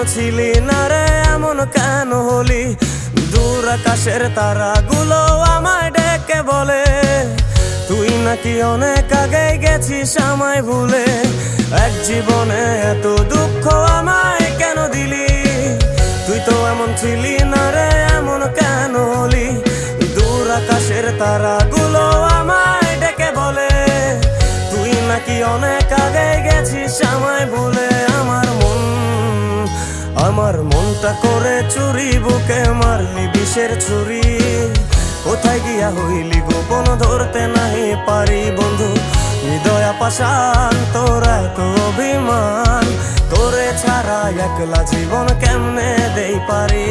ছিলি না রে এমন কেন হলি? দূর আকাশের তারাগুলো আমায় ডেকে বলে তুই নাকি অনেক আগে গেছিস আমায় ভুলে। এক জীবনে এত দুঃখ আমায় কেন দিলি? তুই তো এমন ছিলি না রে এমন কেন হলি? দূর আকাশের তারাগুলো আমায় ডেকে বলে তুই নাকি অনেক আগে গেছিস আমায় ভুলে। আমার মনটা করে চুরি, বুকে মারলি বিষের ছুরি। কোথায় গিয়া হইলি গোপন ধরতে নাহি পারি বন্ধু। হৃদয় পাষাণ তোর এত অভিমান, তোরে ছাড়া একলা জীবন কেমনে দেই পারি।